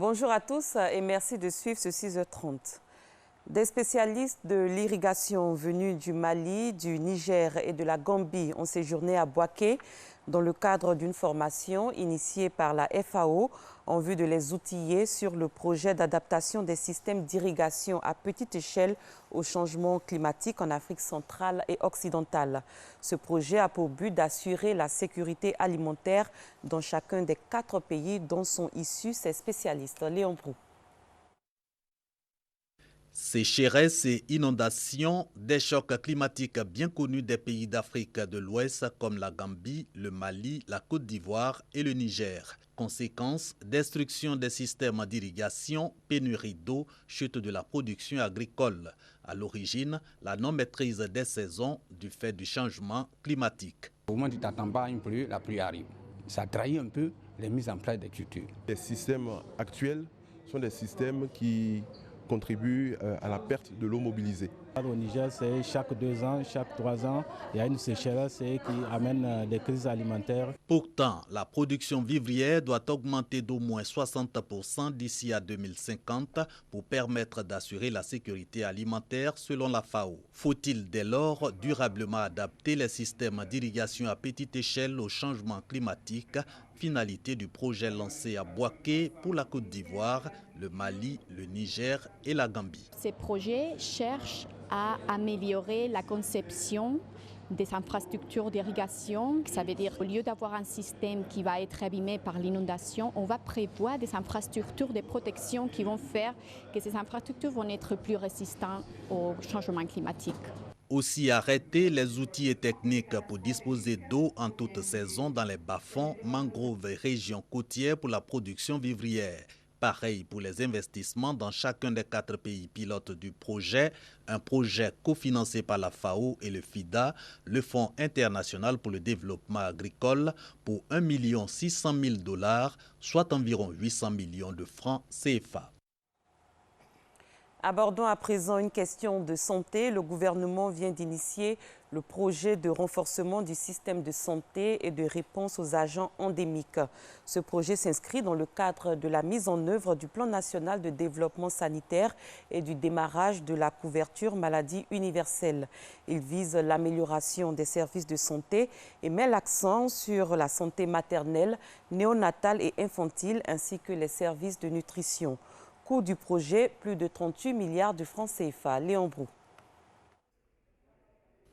Bonjour à tous et merci de suivre ce 6h30. Des spécialistes de l'irrigation venus du Mali, du Niger et de la Gambie ont séjourné à Bouaké dans le cadre d'une formation initiée par la FAO en vue de les outiller sur le projet d'adaptation des systèmes d'irrigation à petite échelle au changement climatique en Afrique centrale et occidentale. Ce projet a pour but d'assurer la sécurité alimentaire dans chacun des 4 pays dont sont issus ces spécialistes. Léon Brou. Sécheresse et inondations, des chocs climatiques bien connus des pays d'Afrique de l'Ouest comme la Gambie, le Mali, la Côte d'Ivoire et le Niger. Conséquence, destruction des systèmes d'irrigation, pénurie d'eau, chute de la production agricole. À l'origine, la non-maîtrise des saisons du fait du changement climatique. Au moment où tu t'attends pas à une pluie, la pluie arrive. Ça trahit un peu les mises en place des cultures. Les systèmes actuels sont des systèmes qui contribuent à la perte de l'eau mobilisée. Au Niger, c'est chaque 2 ans, chaque 3 ans, il y a une sécheresse qui amène des crises alimentaires. Pourtant, la production vivrière doit augmenter d'au moins 60% d'ici à 2050 pour permettre d'assurer la sécurité alimentaire selon la FAO. Faut-il dès lors durablement adapter les systèmes d'irrigation à petite échelle au changement climatique? Finalité du projet lancé à Bouaké pour la Côte d'Ivoire, le Mali, le Niger et la Gambie. Ces projets cherchent à améliorer la conception des infrastructures d'irrigation. Ça veut dire qu'au lieu d'avoir un système qui va être abîmé par l'inondation, on va prévoir des infrastructures de protection qui vont faire que ces infrastructures vont être plus résistantes au changement climatique. Aussi arrêter les outils et techniques pour disposer d'eau en toute saison dans les bas-fonds, mangroves et régions côtières pour la production vivrière. Pareil pour les investissements dans chacun des 4 pays pilotes du projet, un projet cofinancé par la FAO et le FIDA, le Fonds international pour le développement agricole, pour $1 600 000, soit environ 800 millions de francs CFA. Abordons à présent une question de santé. Le gouvernement vient d'initier le projet de renforcement du système de santé et de réponse aux agents endémiques. Ce projet s'inscrit dans le cadre de la mise en œuvre du plan national de développement sanitaire et du démarrage de la couverture maladie universelle. Il vise l'amélioration des services de santé et met l'accent sur la santé maternelle, néonatale et infantile ainsi que les services de nutrition. Coût du projet, plus de 38 milliards de francs CFA. Léon Brou.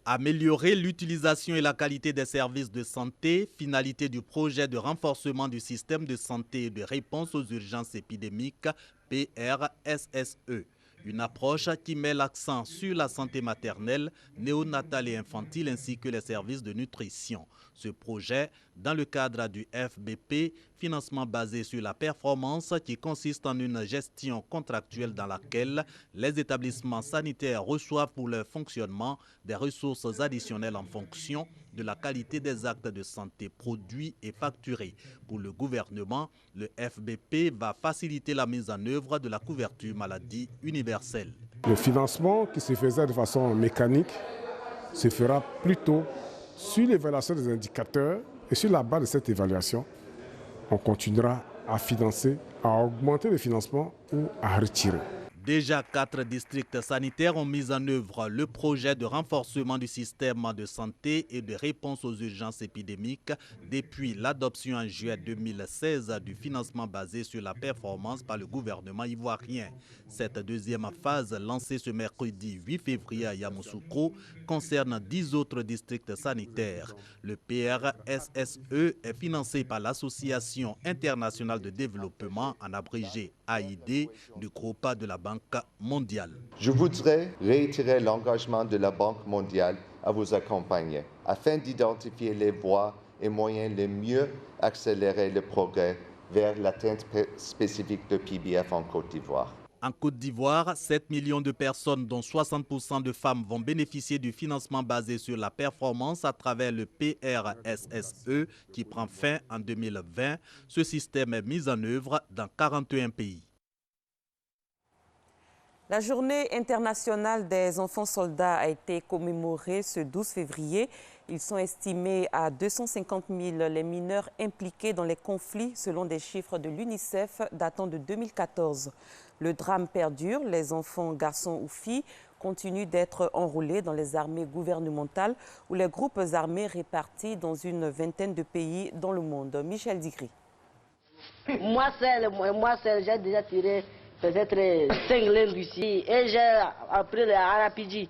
Améliorer l'utilisation et la qualité des services de santé, finalité du projet de renforcement du système de santé et de réponse aux urgences épidémiques, PRSSE. Une approche qui met l'accent sur la santé maternelle, néonatale et infantile ainsi que les services de nutrition. Ce projet, dans le cadre du FBP, financement basé sur la performance qui consiste en une gestion contractuelle dans laquelle les établissements sanitaires reçoivent pour leur fonctionnement des ressources additionnelles en fonction de la qualité des actes de santé produits et facturés. Pour le gouvernement, le FBP va faciliter la mise en œuvre de la couverture maladie universelle. Le financement qui se faisait de façon mécanique se fera plutôt sur l'évaluation des indicateurs et sur la base de cette évaluation, on continuera à financer, à augmenter le financement ou à retirer. Déjà 4 districts sanitaires ont mis en œuvre le projet de renforcement du système de santé et de réponse aux urgences épidémiques depuis l'adoption en juillet 2016 du financement basé sur la performance par le gouvernement ivoirien. Cette deuxième phase, lancée ce mercredi 8 février à Yamoussoukro, concerne 10 autres districts sanitaires. Le PRSSE est financé par l'Association internationale de développement, en abrégé AID, du groupe de la Banque mondiale. Je voudrais réitérer l'engagement de la Banque mondiale à vous accompagner afin d'identifier les voies et moyens les mieux accélérer le progrès vers l'atteinte spécifique de PBF en Côte d'Ivoire. En Côte d'Ivoire, 7 millions de personnes, dont 60% de femmes, vont bénéficier du financement basé sur la performance à travers le PRSSE qui prend fin en 2020. Ce système est mis en œuvre dans 41 pays. La journée internationale des enfants soldats a été commémorée ce 12 février. Ils sont estimés à 250 000 les mineurs impliqués dans les conflits selon des chiffres de l'UNICEF datant de 2014. Le drame perdure, les enfants, garçons ou filles, continuent d'être enrôlés dans les armées gouvernementales ou les groupes armés répartis dans une vingtaine de pays dans le monde. Michel Digri. Moi seul, j'ai déjà tiré peut-être 5 lignes d'ici et j'ai appris le Arapidji.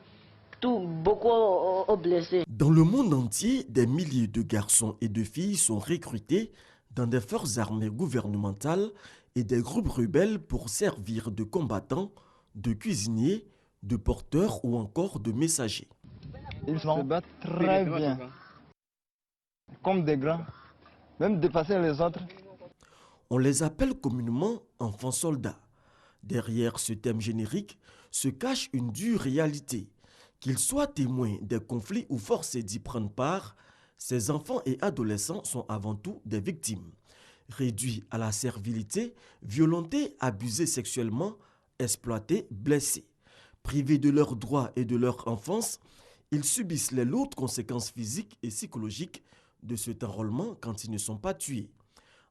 Beaucoup ont blessé. Dans le monde entier, des milliers de garçons et de filles sont recrutés dans des forces armées gouvernementales et des groupes rebelles pour servir de combattants, de cuisiniers, de porteurs ou encore de messagers. Ils se battent très bien, comme des grands, même dépasser les autres. On les appelle communément enfants soldats. Derrière ce thème générique se cache une dure réalité. Qu'ils soient témoins des conflits ou forcés d'y prendre part, ces enfants et adolescents sont avant tout des victimes. Réduits à la servilité, violentés, abusés sexuellement, exploités, blessés. Privés de leurs droits et de leur enfance, ils subissent les lourdes conséquences physiques et psychologiques de cet enrôlement quand ils ne sont pas tués.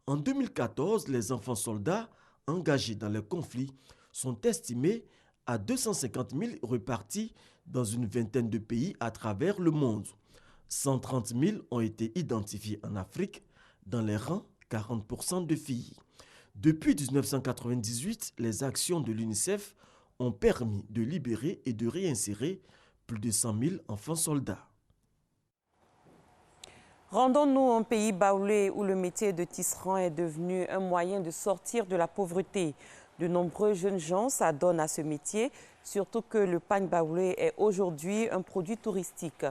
En 2014, les enfants soldats engagés dans les conflits sont estimés à 250 000 repartis dans une vingtaine de pays à travers le monde. 130 000 ont été identifiés en Afrique, dans les rangs 40% de filles. Depuis 1998, les actions de l'UNICEF ont permis de libérer et de réinsérer plus de 100 000 enfants soldats. Rendons-nous en pays baoulé où le métier de tisserand est devenu un moyen de sortir de la pauvreté. De nombreux jeunes gens s'adonnent à ce métier, surtout que le pagne baoulé est aujourd'hui un produit touristique.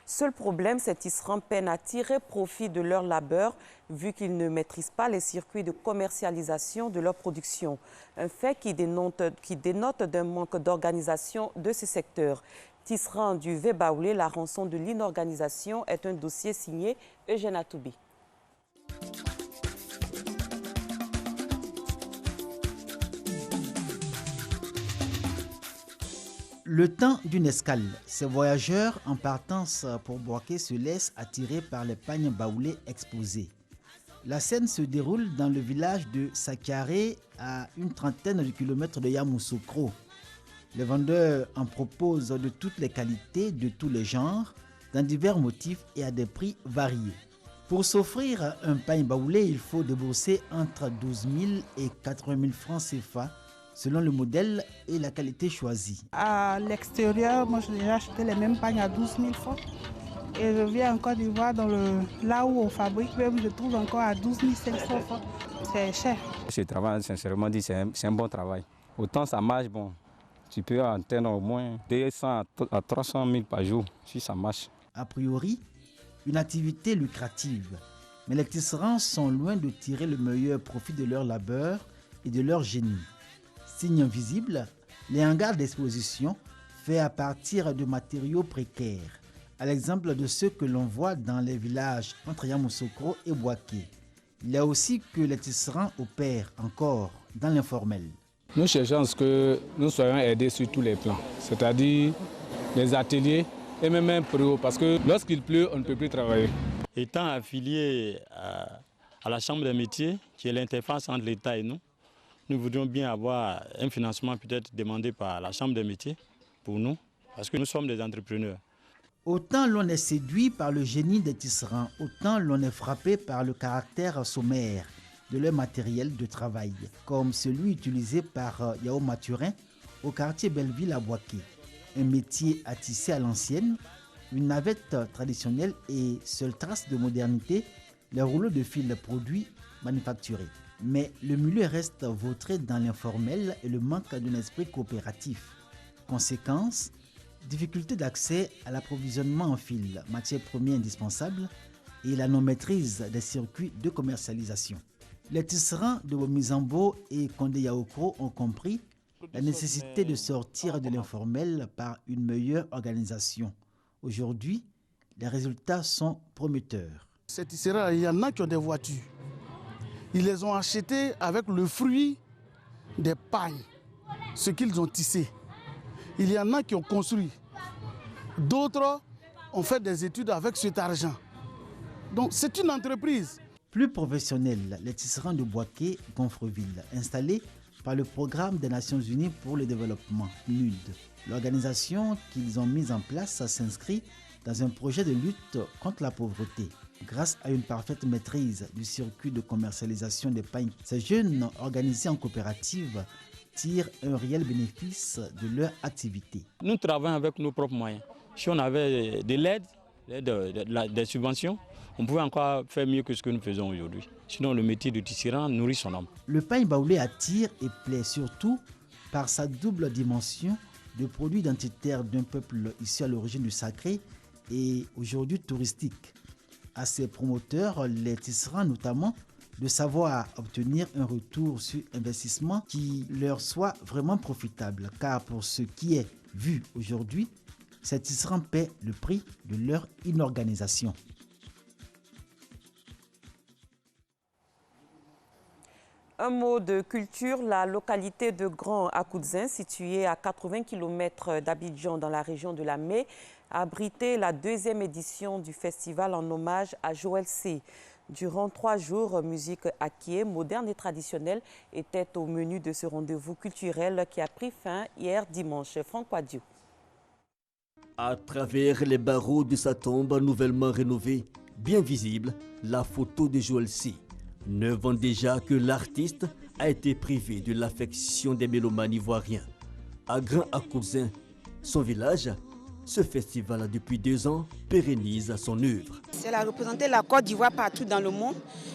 Seul problème, ces tisserands peinent à tirer profit de leur labeur vu qu'ils ne maîtrisent pas les circuits de commercialisation de leur production. Un fait qui dénote d'un manque d'organisation de ce secteur. Tisserand du Vébaoulé, la rançon de l'inorganisation est un dossier signé Eugène Atoubi. Le temps d'une escale, ces voyageurs en partance pour Boaké se laissent attirer par les pagnes baoulés exposés. La scène se déroule dans le village de Sakiaré, à une trentaine de kilomètres de Yamoussoukro. Les vendeurs en proposent de toutes les qualités, de tous les genres, dans divers motifs et à des prix variés. Pour s'offrir un pagne baoulé, il faut débourser entre 12 000 et 80 000 francs CFA, selon le modèle et la qualité choisie. À l'extérieur, moi j'ai déjà acheté les mêmes pagnes à 12 000 francs. Et je viens en Côte d'Ivoire, là où on fabrique, même je trouve encore à 12 500 francs. C'est cher. Ce travail, sincèrement dit, c'est un bon travail. Autant ça marche, bon, tu peux atteindre au moins 200 à 300 000 par jour, si ça marche. A priori, une activité lucrative. Mais les tisserands sont loin de tirer le meilleur profit de leur labeur et de leur génie. Signe visible, les hangars d'exposition faits à partir de matériaux précaires, à l'exemple de ceux que l'on voit dans les villages entre Yamoussoukro et Boaké. Il y a aussi que les tisserands opèrent encore dans l'informel. Nous cherchons à ce que nous soyons aidés sur tous les plans, c'est-à-dire les ateliers et même un pro, parce que lorsqu'il pleut, on ne peut plus travailler. Étant affilié à la Chambre des métiers, qui est l'interface entre l'État et nous voudrions bien avoir un financement peut-être demandé par la Chambre des métiers pour nous, parce que nous sommes des entrepreneurs. Autant l'on est séduit par le génie des tisserands, autant l'on est frappé par le caractère sommaire de leur matériel de travail, comme celui utilisé par Yao Mathurin au quartier Belleville à Boaké. Un métier à tisser à l'ancienne, une navette traditionnelle et seule trace de modernité, les rouleaux de fil produits manufacturés. Mais le milieu reste vautré dans l'informel et le manque d'un esprit coopératif. Conséquence, difficulté d'accès à l'approvisionnement en fil, matière première indispensable, et la non-maîtrise des circuits de commercialisation. Les tisserands de Bomizambo et Kondé Yaokro ont compris la nécessité de sortir de l'informel par une meilleure organisation. Aujourd'hui, les résultats sont prometteurs. Ces tisserands, il y en a qui ont des voitures. Ils les ont achetées avec le fruit des pagnes, ce qu'ils ont tissé. Il y en a qui ont construit. D'autres ont fait des études avec cet argent. Donc c'est une entreprise. Plus professionnel, les tisserands de Boaké, Gonfreville, installés par le Programme des Nations Unies pour le développement, PNUD. L'organisation qu'ils ont mise en place s'inscrit dans un projet de lutte contre la pauvreté. Grâce à une parfaite maîtrise du circuit de commercialisation des pagnes, ces jeunes organisés en coopérative tirent un réel bénéfice de leur activité. Nous travaillons avec nos propres moyens. Si on avait de l'aide, des subventions, on pouvait encore faire mieux que ce que nous faisons aujourd'hui. Sinon, le métier de tisserand nourrit son homme. Le pagne baoulé attire et plaît surtout par sa double dimension de produit identitaire d'un peuple issu à l'origine du sacré et aujourd'hui touristique. À ses promoteurs, les tisserands notamment, de savoir obtenir un retour sur investissement qui leur soit vraiment profitable. Car pour ce qui est vu aujourd'hui, ces tisserands paient le prix de leur inorganisation. Un mot de culture, la localité de Grand Akoudzin, située à 80 km d'Abidjan dans la région de la Mé, a abrité la 2e édition du festival en hommage à Joël C. Durant 3 jours, musique aké, moderne et traditionnelle était au menu de ce rendez-vous culturel qui a pris fin hier dimanche. Franck Wadiou. À travers les barreaux de sa tombe nouvellement rénovée, bien visible, la photo de Joël C. 9 ans déjà que l'artiste a été privé de l'affection des mélomanes ivoiriens. À Grand Akoudzin, son village, ce festival depuis 2 ans pérennise son œuvre. Elle a représenté la Côte d'Ivoire partout dans le monde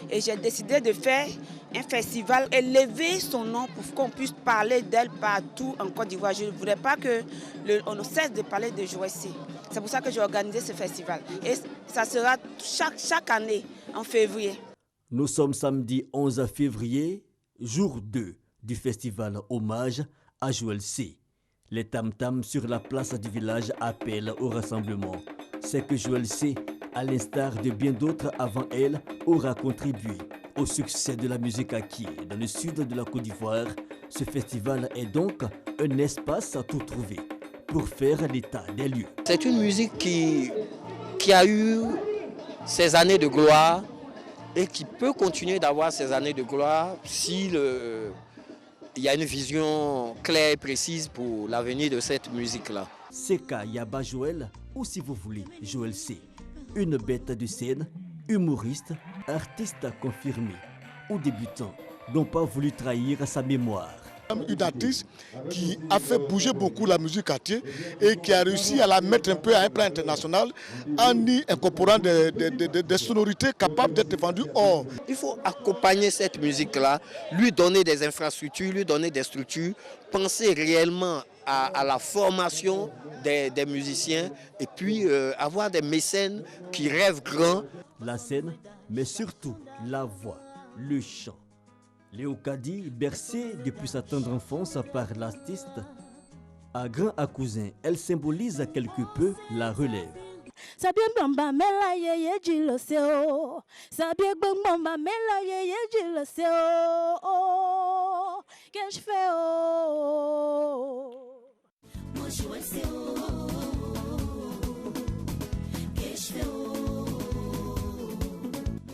et j'ai décidé de faire un festival, élever son nom pour qu'on puisse parler d'elle partout en Côte d'Ivoire. Je ne voudrais pas qu'on ne cesse de parler de Joël C. C'est pour ça que j'ai organisé ce festival et ça sera chaque année en février. Nous sommes samedi 11 février, jour 2 du festival hommage à Joël C. Les tam-tams sur la place du village appellent au rassemblement. C'est que Joël C, à l'instar de bien d'autres avant elle, aura contribué au succès de la musique aké dans le sud de la Côte d'Ivoire. Ce festival est donc un espace à tout trouver pour faire l'état des lieux. C'est une musique qui a eu ses années de gloire et qui peut continuer d'avoir ces années de gloire s'il y a une vision claire et précise pour l'avenir de cette musique-là. Seka Yaba Joël, ou si vous voulez, Joël C. Une bête de scène, humoriste, artiste confirmé ou débutant, n'ont pas voulu trahir sa mémoire. Une artiste qui a fait bouger beaucoup la musique aké et qui a réussi à la mettre un peu à un plan international en y incorporant des sonorités capables d'être vendues hors. Il faut accompagner cette musique-là, lui donner des infrastructures, lui donner des structures, penser réellement à la formation des musiciens et puis avoir des mécènes qui rêvent grand. La scène, mais surtout la voix, le chant. Léo Kadi, bercée depuis sa tendre enfance par l'artiste, à Grand Akoudzin, elle symbolise quelque peu la relève.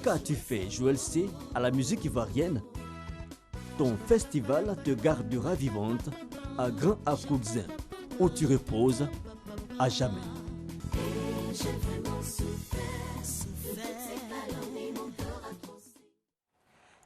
Qu'as-tu fait, Joël C, à la musique ivoirienne? Ton festival te gardera vivante à Grand Akoudzin, où tu reposes à jamais.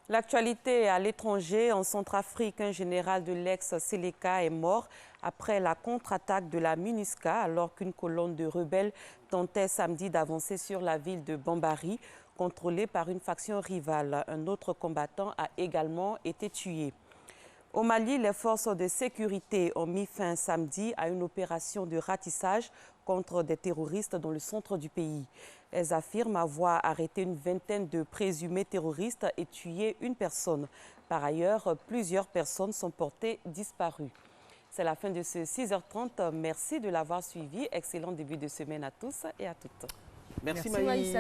L'actualité à l'étranger, en Centrafrique, un général de l'ex-Séléka est mort après la contre-attaque de la MINUSCA alors qu'une colonne de rebelles tentait samedi d'avancer sur la ville de Bambari, contrôlée par une faction rivale. Un autre combattant a également été tué. Au Mali, les forces de sécurité ont mis fin samedi à une opération de ratissage contre des terroristes dans le centre du pays. Elles affirment avoir arrêté une vingtaine de présumés terroristes et tué une personne. Par ailleurs, plusieurs personnes sont portées disparues. C'est la fin de ce 6h30. Merci de l'avoir suivi. Excellent début de semaine à tous et à toutes. Merci Maïs.